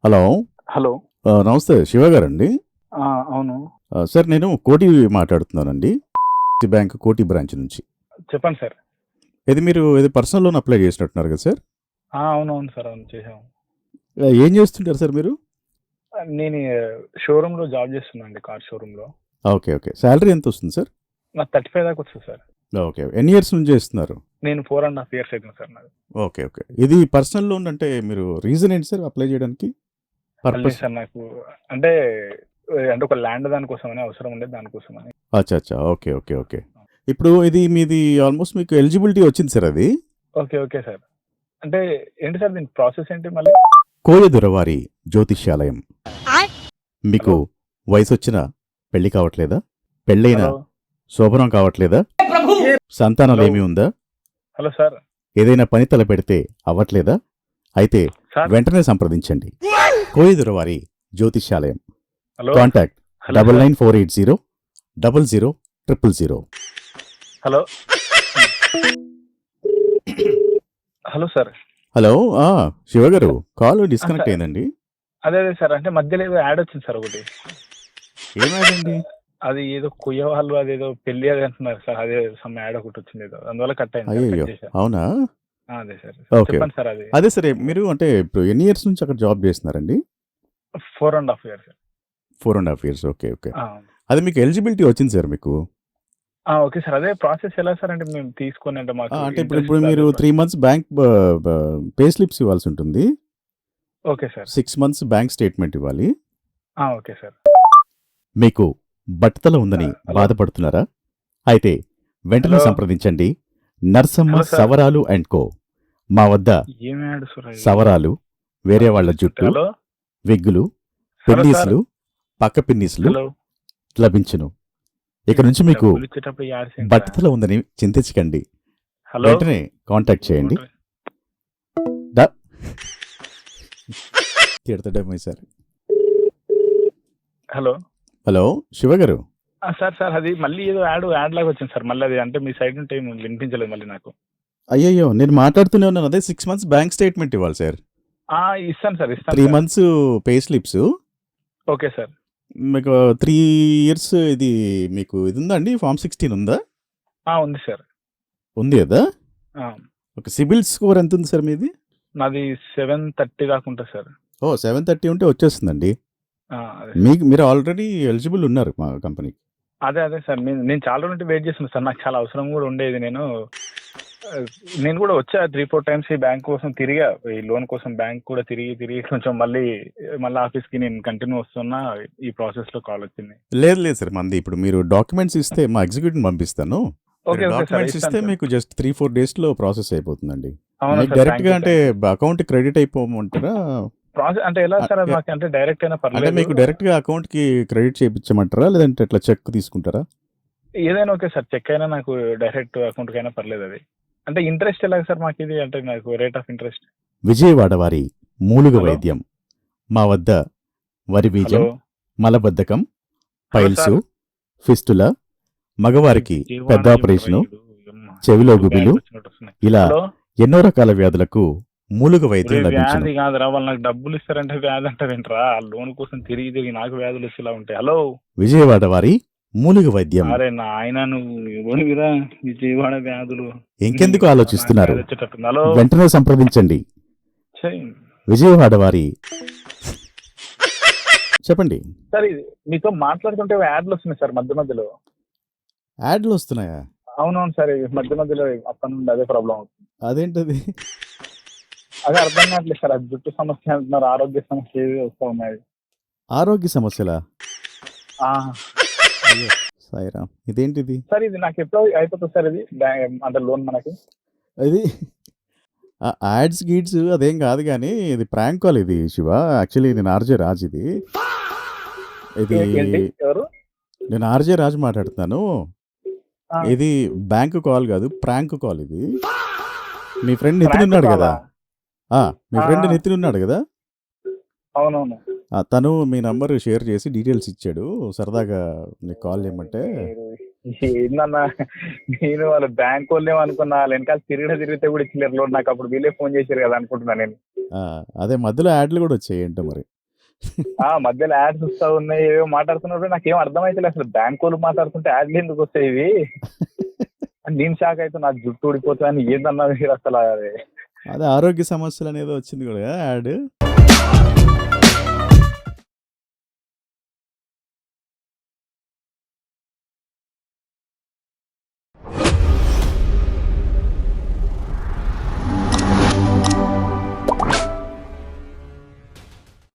Hello. Hello. నమస్తే శివ గారండి. అవును. సార్ నేను కోటి మాట్లాడుతున్నానండి. బ్యాంక్ కోటి బ్రాంచ్ నుంచి. చెప్పండి సార్. ఇది మీరు పర్సనల్ లోన్ అప్లై చేసినట్టున్నారు కదా సార్? అవునవును సార్. అవును చేసాము. ఏం చేస్తుంటారు సార్ మీరు? నేను షోరూమ్‌లో జాబ్ చేస్తున్నానండి. కార్ షోరూమ్‌లో. ఓకే. ఓకే. సాలరీ ఎంత వస్తుంది సార్? నాకు 35 దాకా వస్తుంది సార్. ఓకే. ఎన్ని ఇయర్స్ నుంచి చేస్తున్నారు? నేను 4½ ఇయర్స్ అయితుంది సార్ నాది. ఓకే. ఓకే. ఇది పర్సనల్ లోన్ అంటే మీరు రీజన్ ఏంటి సార్ అప్లై చేయడానికి? లేదు పర్పస్? సార్ నాకు అంటే అంటే ఒక ల్యాండ్ దానికోసమని అవసరం ఉండేది దానికోసమని. అచ్చా! అచ్చా! ఓకే. ఓకే. ఓకే. ఇప్పుడు ఇది మీది ఆల్మోస్ట్ మీకు ఎలిజిబిలిటీ వచ్చింది సార్ అది. ఓకే. Okay sir. అంటే ఏంటి సార్ దీని ప్రాసెస్ ఏంటి మళ్ళీ? కోయదొరవారి జ్యోతిష్యాలయం. మీకు హలో. వయసొచ్చినా పెళ్లి కావట్లేదా? పెళ్ళైనా హలో. శోభనం కావట్లేదా? సంతానాలేమీ ఉందా? Hello sir. ఏదైనా పని తలపెడితే అవ్వట్లేదా? అయితే సార్. వెంటనే సంప్రదించండి. కోయదొరవారి జ్యోతిష్యాలయం. Hello. Contact hello sir. 99480 000000. Hello. Hello sir. Hello. Shiva గారు కాల్ డిస్కనెక్ట్ సార్. అయిందండి. అదే సార్. అంటే మధ్యలో ఏదో యాడ్ వచ్చింది సార్ ఒకటి. ఏమైందండి? అది ఏదో కుయ్య వాళ్ళు అదేదో పెళ్లి అది అంటున్నారు సార్. అదే సమ్ యాడ్ ఒకటి వచ్చింది ఏదో. అందువల్ల కట్ అయింది సార్. అయ్యయ్యో! కట్ చేశాను. అవునా? అదే సార్. ఓకే. చెప్పండి సార్ అది. అదే సరే మీరు అంటే ఇప్పుడు ఎన్ని ఇయర్స్ నుంచి అక్కడ జాబ్ చేస్తున్నారండి? 4½ ఇయర్స్. 4½ ఇయర్స్. ఓకే. ఓకే. ఆ! అది మీకు ఎలిజిబిలిటీ వచ్చింది సార్ మీకు. Okay sir. అదే ప్రాసెస్ ఎలా సార్? అంటే మేము తీసుకొని అంటే మాకు అంటే ఇప్పుడు ఇంట్రెస్ట్ మీరు అదే 3 మంత్స్ బ్యాంక్ పే స్లిప్స్ ఇవ్వాల్సి ఉంటుంది. Okay sir. 6 months bank statement ఇవ్వాలి. Okay sir. మీకు బట్టతల ఉందని హలో. బాధపడుతున్నారా? అయితే వెంటనే హలో. సంప్రదించండి. Narsamma hello sir. సవరాలు అండ్ కో. మా వద్ద ఏం యాడ్ సార్ ఇది? సవరాలు, వేరే వాళ్ళ జుట్టు, హలో. విగ్గులు, హలో సార్. పిన్నీసులు, పక్క పిన్నీసులు హలో. లభించును. ఇక నుంచి మీకు డబ్బులు ఇచ్చేటప్పుడు యాడ్స్ ఏంట్రా? బట్టతల ఉందని చింతించకండి. హలో. వెంటనే కాంటాక్ట్ చేయండి. దా తిడతాడేమో సార్. హలో. హలో శివ గారు. సార్ సార్ అది మళ్ళీ ఏదో యాడ్ లాగా వచ్చింది సార్. మళ్ళీ అది అంటే మీ సైడ్ నుండి ఏమి వినిపించలేదు మళ్ళీ నాకు. అయ్యయ్యో! నేను మాట్లాడుతూనే ఉన్నాను. అదే 6 మంత్స్ బ్యాంక్ స్టేట్మెంట్ ఇవ్వాలి సార్. ఇస్తాను సార్. 3 ఇస్తాను sir. Months pay slips. Okay sir. మీకు 3 ఇయర్స్ ఇది మీకు ఇది ఉందా అండి? ఫార్మ్ 16 ఉందా? ఉంది సార్. ఉంది కదా? ఆ! ఒక సిబిల్ స్కోర్ ఎంత ఉంది సార్ మీది? నాది 730 దాకా ఉంటుంది సార్. 730 ఉంటే వచ్చేస్తుందండి. అదే. మీరు ఆల్రెడీ ఎలిజిబుల్ ఉన్నారు మా కంపెనీకి. అదే సార్. నేను చాలా రోజుల నుండి వెయిట్ చేస్తున్నా సార్. నాకు చాలా అవసరం కూడా ఉండేది. నేను కూడా వచ్చా 3-4 టైమ్స్ ఈ బ్యాంక్ కోసం తిరిగా. ఈ లోన్ కోసం బ్యాంక్ కూడా తిరిగి కొంచెం మళ్ళీ ఆఫీస్‌కి నేను కంటిన్యూ వస్తున్నా. ఈ ప్రాసెస్‌లో కాల్ వచ్చింది. లేదు సార్. మంది ఇప్పుడు మీరు డాక్యుమెంట్స్ ఇస్తే మా ఎగ్జిక్యూటివ్‌ని పంపిస్తాను. ఓకే. Okay sir. డాక్యుమెంట్స్ ఇస్తాను ఇస్తే సార్. మీకు జస్ట్ 3-4 డేస్‌లో ప్రాసెస్ అయిపోతుందండి. అవునా మీకు సార్. డైరెక్ట్‌గా థాంక్ యూ. అంటే అకౌంట్ క్రెడిట్ అయిపోమంటారా? అంటే ఎలా సార్? అది మాకు అంటే డైరెక్ట్ అయినా అంటే పర్లేదు. మీకు డైరెక్ట్‌గా అకౌంట్‌కి క్రెడిట్ చేయించమంటారా? లేదంటే ఇట్లా చెక్ తీసుకుంటారా? ఏదైనా ఓకే సార్. చెక్ అయినా నాకు డైరెక్ట్ అకౌంట్‌కి అయినా పర్లేదు అది. అంటే ఇంట్రెస్ట్ ఎలాగ సార్ మాకు ఇది? అంటే నాకు రేట్ ఆఫ్ ఇంట్రెస్ట్. విజయవాడ వారి మూలుగ హలో. వైద్యం. మా వద్ద వరి బీజం, హలో. మలబద్ధకం, హలో పైల్సు, సార్. ఫిస్టులా, మగవారికి పెద్ద ఆపరేషను, చెవిలో గుబిలు, ఇలా హలో. ఎన్నో రకాల వ్యాధులకు మూలుగ వైద్యం లభించును. వ్యాధి కాదురా, వాళ్ళు నాకు డబ్బులు ఇస్తారంటే వ్యాధి అంటావేంట్రా? ఆ లోన్ కోసం తిరిగి నాకు వ్యాధులు వచ్చేలా ఉంటాయి. హలో. విజయవాడ వారి మూలుగ వైద్యం. అరే నాయన నువ్వు ఎవరివిరా? విజయవాడ వ్యాధులు ఇంకెందుకు ఆలోచిస్తున్నారు? వ్యాధి వచ్చేటట్టుంది. హలో. వెంటనే సంప్రదించండి. చెయ్. విజయవాడ వారి చెప్పండి. సార్ ఇది మీతో మాట్లాడుతుంటే యాడ్లు వస్తున్నాయి సార్ మధ్య మధ్యలో. యాడ్లు వస్తున్నాయా? అవునవును సార్. ఇవి మధ్య మధ్యలో అప్పటి నుండి అదే ప్రాబ్లం అవుతుంది. అదేంటది? అదే అర్థం కావట్లేదు సార్. అది జుట్టు సమస్య అంటున్నారు, ఆరోగ్య సమస్య ఏవి వస్తూ ఉన్నాయి. ఆరోగ్య సమస్యలా? ఆ, అయ్యో సాయిరామ్, ఇదేంటిది? సార్ ఇది నాకు ఎప్పుడో అయిపోతుంది సార్. ఇది అంటే లోన్ మనకి అది యాడ్స్ గీడ్స్ అదేం కాదు కానీ ఇది ప్రాంక్ కాల్ ఇది శివ. యాక్చువల్లీ నేను ఆర్జే రాజ్. ఇది ఏంటి? ఎవరు? నేను ఆర్జే రాజ్ మాట్లాడుతున్నాను. ఆ, ఇది బ్యాంక్ కాల్ కాదు, ప్రాంక్ కాల్ ఇది. మీ ఫ్రెండ్ నితిన్ prank ఉన్నాడు call కదా? ఆ? మీ ఫ్రెండ్ నితిన్ ఉన్నాడు కదా? అవునవును. తను మీ నంబర్ షేర్ చేసి డీటెయిల్స్ ఇచ్చాడు. సరదాగా నీకు కాల్ చేయమంటే. ఏందన్నా, నేను వాళ్ళ బ్యాంక్ వాళ్ళేమో అనుకున్నా. వాళ్ళ వెనకాల తిరిగితే కూడా ఇచ్చలేరు లోన్. నాకు అప్పుడు వీళ్ళే ఫోన్ చేశారు కదా అనుకుంటున్నా నేను. అదే మధ్యలో యాడ్లు కూడా వచ్చాయి ఏంటో మరి. మధ్యలో యాడ్స్ వస్తా ఉన్నాయి, ఏవో మాట్లాడుతున్నప్పుడు నాకేం అర్థమైతలేదు అసలు. బ్యాంక్ వాళ్ళు మాట్లాడుతుంటే యాడ్లు ఎందుకు వస్తాయి ఇవి అని నేను షాక్ అవుతున్నా. నాకు జుట్టు ఊడిపోతుంది అని ఏందన్నా మీరు అసలు అది. అదే ఆరోగ్య సమస్యలు అనేది వచ్చింది కూడా యాడ్.